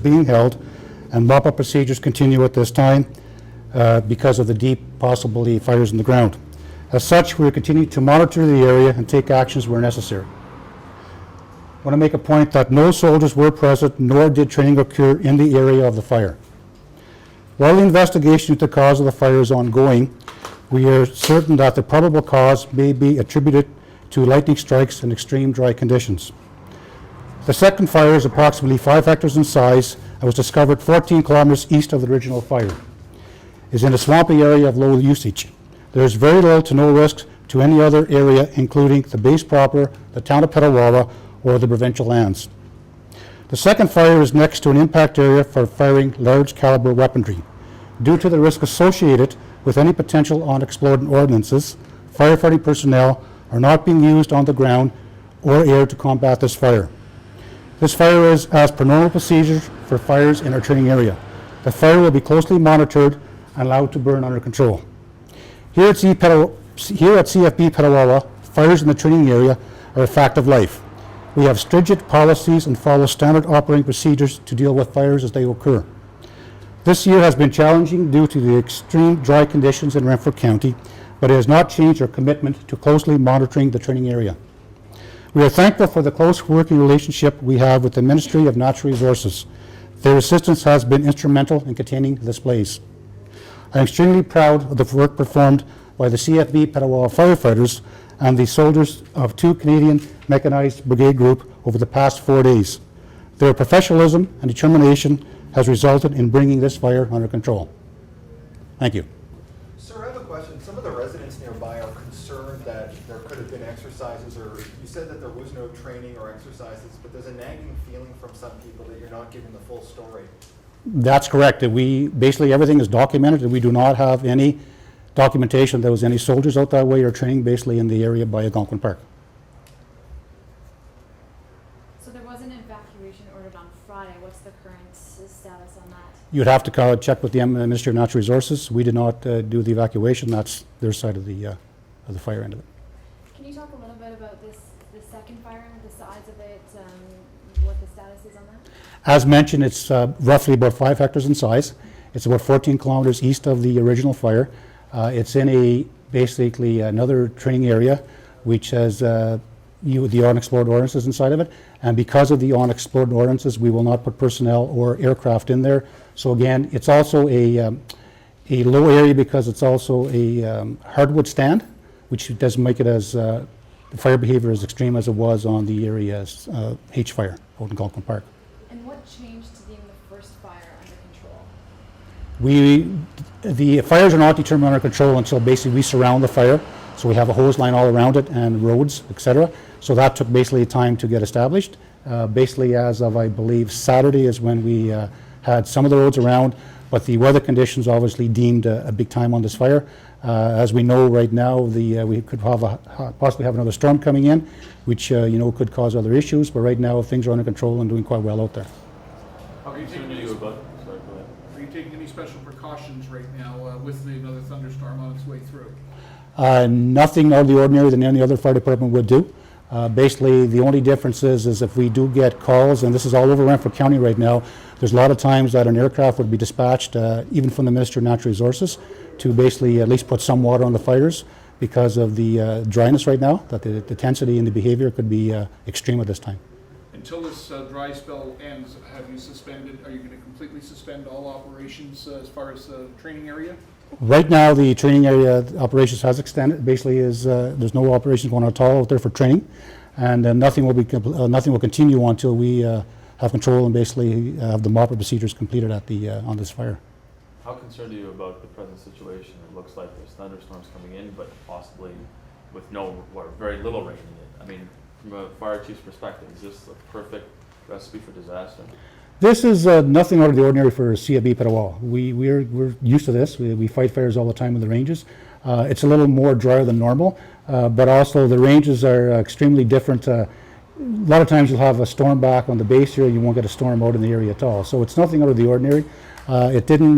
being held, and mop-up procedures continue at this time because of the deep possibility fires in the ground. As such, we will continue to monitor the area and take actions where necessary. I want to make a point that no soldiers were present, nor did training occur in the area of the fire. While the investigation into the cause of the fire is ongoing, we are certain that the probable cause may be attributed to lightning strikes and extreme dry conditions. The second fire is approximately 5 hectares in size and was discovered 14 kilometers east of the original fire. It is in a swampy area of low usage. There is very little to no risk to any other area, including the base proper, the town of Petawawa, or the provincial lands. The second fire is next to an impact area for firing large caliber weaponry. Due to the risk associated with any potential unexploded ordnances, firefighting personnel are not being used on the ground or air to combat this fire. This fire is as per normal procedures for fires in our training area. The fire will be closely monitored and allowed to burn under control. Here at CFB Petawawa, fires in the training area are a fact of life. We have stringent policies and follow standard operating procedures to deal with fires as they occur. This year has been challenging due to the extreme dry conditions in Renfrew County, but it has not changed our commitment to closely monitoring the training area. We are thankful for the close working relationship we have with the Ministry of Natural Resources. Their assistance has been instrumental in containing this blaze. I am extremely proud of the work performed by the CFB Petawawa firefighters and the soldiers of 2 Canadian Mechanized Brigade Group over the past 4 days. Their professionalism and determination has resulted in bringing this fire under control. Thank you. Sir, I have a question. Some of the residents nearby are concerned that there could have been exercises, or you said that there was no training or exercises, but there's a nagging feeling from some people that you're not giving the full story. That's correct. Basically everything is documented, and we do not have any documentation there was any soldiers out that way or training basically in the area by Algonquin Park. So there was an evacuation ordered on Friday. What's the current status on that? You'd have to check with the Ministry of Natural Resources. We did not do the evacuation. That's their side of the fire end of it. Can you talk a little bit about the second fire, the size of it, what the status is on that? As mentioned, it's roughly about 5 hectares in size. It's about 14 kilometers east of the original fire. It's in basically another training area, which has the unexploded ordnances inside of it. And because of the unexploded ordnances, we will not put personnel or aircraft in there. So again, it's also a low area because it's also a hardwood stand, which doesn't make it as the fire behavior as extreme as it was on the area's H fire out in Algonquin Park. And what changed to being the first fire under control? The fires are not determined under control until basically we surround the fire. So we have a hose line all around it and roads, etc. So that took basically time to get established. Basically as of, I believe, Saturday is when we had some of the roads around, but the weather conditions obviously deemed a big time on this fire. As we know right now, we could possibly have another storm coming in, which could cause other issues, but right now things are under control and doing quite well out there. Are you taking any special precautions right now with another thunderstorm on its way through? Nothing out of the ordinary than any other fire department would do. Basically, the only difference is if we do get calls, and this is all over Renfrew County right now, there's a lot of times that an aircraft would be dispatched, even from the Ministry of Natural Resources, to basically at least put some water on the fires because of the dryness right now, that the intensity and the behavior could be extreme at this time. Until this dry spell ends, are you going to completely suspend all operations as far as the training area? Right now, the training area operations has extended. Basically, there's no operations going on at all out there for training, and nothing will continue until we have control and basically have the mop-up procedures completed at on this fire. How concerned are you about the present situation? It looks like there's thunderstorms coming in, but possibly with very little rain in it. I mean, from a fire chief's perspective, is this a perfect recipe for disaster? This is nothing out of the ordinary for CFB Petawawa. We're used to this. We fight fires all the time in the ranges. It's a little more drier than normal, but also the ranges are extremely different. A lot of times you'll have a storm back on the base here, you won't get a storm out in the area at all. So it's nothing out of the ordinary. It didn't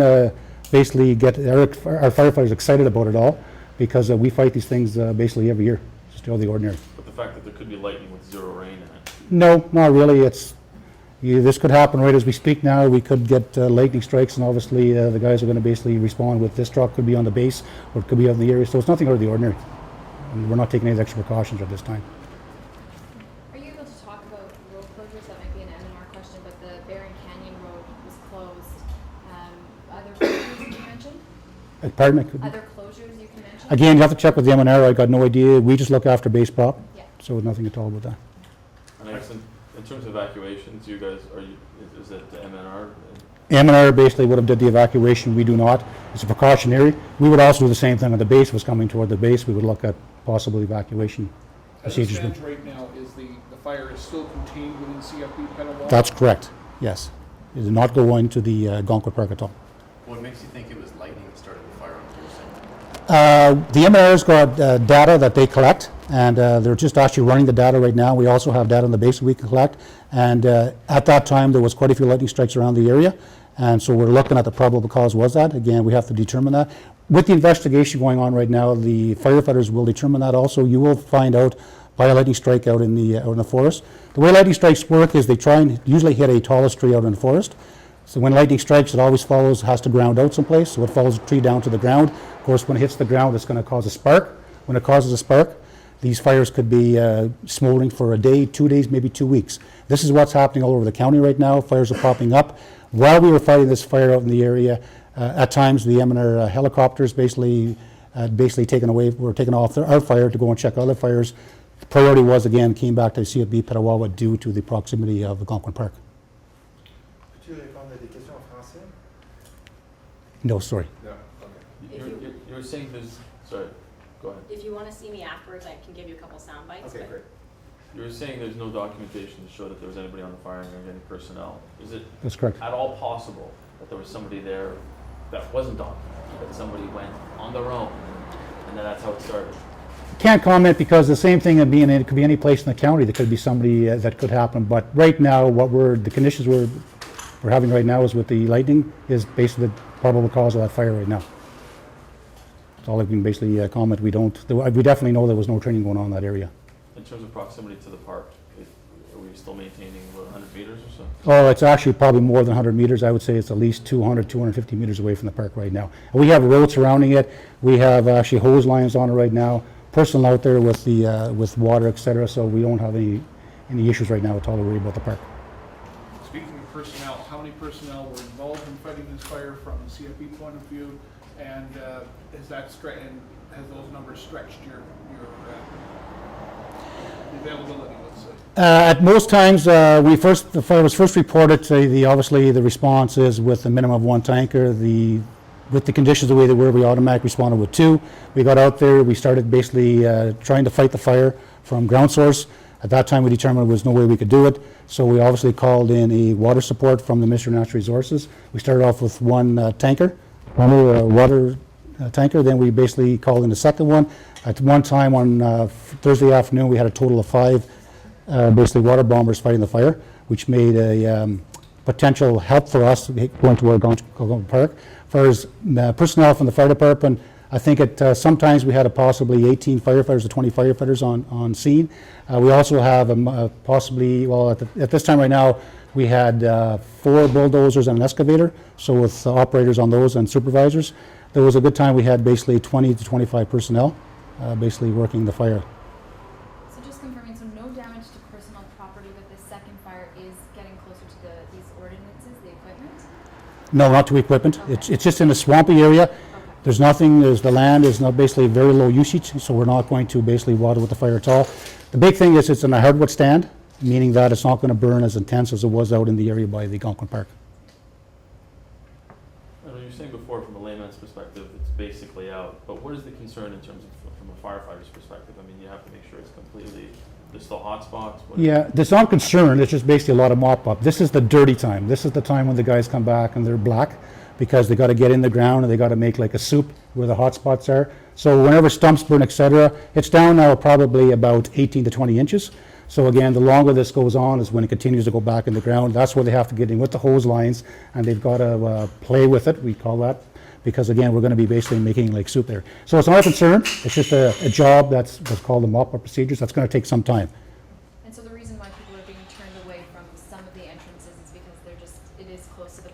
basically get our firefighters excited about it all, because we fight these things basically every year, just out of the ordinary. But the fact that there could be lightning with zero rain in it? No, not really. This could happen right as we speak now. We could get lightning strikes, and obviously the guys are going to basically respond with this truck could be on the base or it could be out in the area. So it's nothing out of the ordinary. And we're not taking any extra precautions at this time. Are you able to talk about road closures? That might be an M&R question, but the Barron Canyon Road was closed. Other closures you can mention? Pardon me? Other closures you can mention? Again, you have to check with the M&R. I got no idea. We just look after base prop, Yeah. so nothing at all with that. And I guess in terms of evacuations, you guys, is it the MNR? M&R basically would have did the evacuation. We do not. It's a precautionary. We would also do the same thing on the base. Was coming toward the base. We would look at possible evacuation As it procedures. stands right now, is the fire is still contained within CFB Petawawa? That's correct. Yes. It did not go into the Gonquit Park at all. What makes you think it was lightning that started the fire on Thursday? The M&R's got data that they collect, and they're just actually running the data right now. We also have data on the base that we can collect, and at that time there was quite a few lightning strikes around the area, and so we're looking at the probable cause was that. Again, we have to determine that. With the investigation going on right now, the firefighters will determine that also. You will find out by a lightning strike out in the forest. The way lightning strikes work is they try and usually hit a tallest tree out in the forest. So when lightning strikes, it always has to ground out someplace, so it follows the tree down to the ground. Of course, when it hits the ground, it's going to cause a spark. When it causes a spark, these fires could be smoldering for a day, 2 days, maybe 2 weeks. This is what's happening all over the county right now. Fires are popping up. While we were fighting this fire out in the area, at times the M&R helicopters basically were taken off our fire to go and check other fires. The priority was, again, came back to CFB Petawawa due to the proximity of the Gonquin Park. Peux-tu répondre à des questions en français? No, sorry. No. Okay. You were saying there's, sorry, go ahead. If you want to see me afterwards, I can give you a couple sound bites. Okay, but great. You were saying there's no documentation to show that there was anybody on the fire and any personnel. Is it That's correct. at all possible that there was somebody there that wasn't documented, that somebody went on their own, and then that's how it started? Can't comment because the same thing it could be any place in the county. There could be somebody that could happen. But right now, the conditions we're having right now is with the lightning is basically the probable cause of that fire right now. That's all I can basically comment. We definitely know there was no training going on in that area. In terms of proximity to the park, are we still maintaining about 100 meters or so? Oh, it's actually probably more than 100 meters. I would say it's at least 200, 250 meters away from the park right now. And we have roads surrounding it. We have actually hose lines on it right now. Personnel out there with water, etc. So we don't have any issues right now at all to worry about the park. Speaking of personnel, how many personnel were involved in fighting this fire from the CFB point of view? And has those numbers stretched your availability, let's say? At most times, the fire was first reported. Obviously the response is with a minimum of one tanker. With the conditions the way they were, we automatically responded with 2. We got out there. We started basically trying to fight the fire from ground source. At that time, we determined there was no way we could do it. So we obviously called in a water support from the Ministry of Natural Resources. We started off with one tanker, water tanker. Then we basically called in the second one. At one time on Thursday afternoon, we had a total of 5 basically water bombers fighting the fire, which made a potential help for us going to our Gonquin Park. As far as personnel from the fire department, I think sometimes we had possibly 18 firefighters to 20 firefighters on scene. We also have at this time right now, we had 4 bulldozers and an excavator, so with operators on those and supervisors. There was a good time we had basically 20 to 25 personnel basically working the fire. So just confirming, so no damage to personal property, but the second fire is getting closer to these ordinances, the equipment? No, not to equipment. Okay. It's just in a swampy area. Okay. There's nothing, the land is not basically very low usage, so we're not going to basically water with the fire at all. The big thing is it's in a hardwood stand, meaning that it's not going to burn as intense as it was out in the area by the Gonquin Park. I know you were saying before, from a layman's perspective, it's basically out, but what is the concern in terms of, from a firefighter's perspective? I mean, you have to make sure it's completely, there's still hot spots? Yeah, there's not concern, it's just basically a lot of mop up. This is the dirty time. This is the time when the guys come back and they're black because they got to get in the ground and they got to make like a soup where the hot spots are. So whenever stumps burn, etc., it's down now probably about 18 to 20 inches. So again, the longer this goes on is when it continues to go back in the ground. That's where they have to get in with the hose lines, and they've got to play with it, we call that, because again, we're going to be basically making like soup there. So it's not a concern, it's just a job that's what's called the mop-up procedures. That's going to take some time. And so the reason why people are being turned away from some of the entrances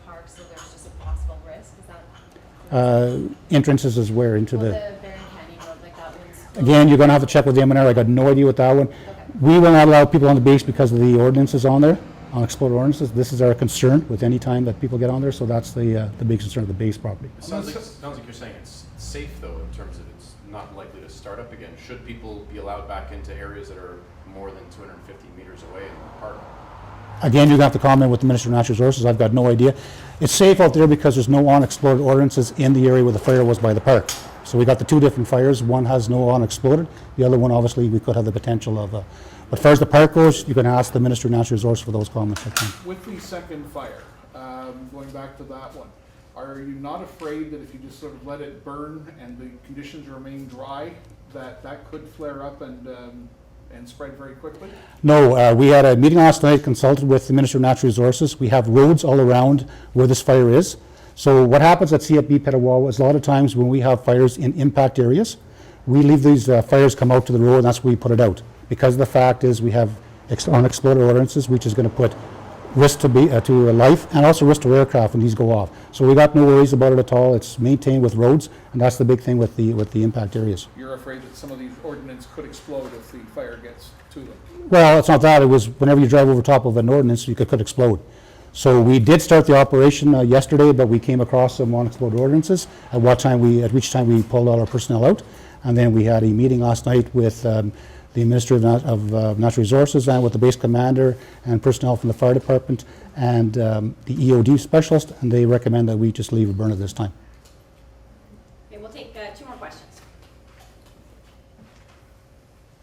park, so there's just a possible risk, is that? Entrances is where into Well, the, the Barron Canyon Road, like that one's. closed. again, you're gonna have to check with the M&R, I got no idea with that one. Okay. We will not allow people on the base because of the ordinances on there, unexploded ordinances. This is our concern with any time that people get on there, so that's the big concern of the base property. It sounds like you're saying it's safe though, in terms of it's not likely to start up again. Should people be allowed back into areas that are more than 250 meters away in the park? Again, you're gonna have to comment with the Minister of Natural Resources, I've got no idea. It's safe out there because there's no unexploded ordinances in the area where the fire was by the park. So we got the two different fires, one has no unexploded, the other one obviously we could have the potential of, but as far as the park goes, you can ask the Minister of Natural Resources for those comments, I think. With the second fire, going back to that one, are you not afraid that if you just sort of let it burn and the conditions remain dry, that that could flare up and spread very quickly? No, we had a meeting last night, consulted with the Minister of Natural Resources. We have roads all around where this fire is. So what happens at CFB Petawawa is a lot of times when we have fires in impact areas, we leave these fires come out to the road, and that's where we put it out. Because the fact is we have unexploded ordinances, which is going to put risk to life and also risk to aircraft when these go off. So we got no worries about it at all. It's maintained with roads, and that's the big thing with the impact areas. You're afraid that some of these ordinance could explode if the fire gets to them? Well, it's not that. It was whenever you drive over top of an ordinance, you could explode. So we did start the operation yesterday, but we came across some unexploded ordinances, at which time we pulled all our personnel out. And then we had a meeting last night with the Minister of Natural Resources and with the base commander and personnel from the fire department and the EOD specialist, and they recommend that we just leave it burn at this time. Okay, we'll take two more questions.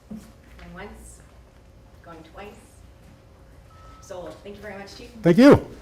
Going once, going twice. So, thank you very much, Chief. Thank you.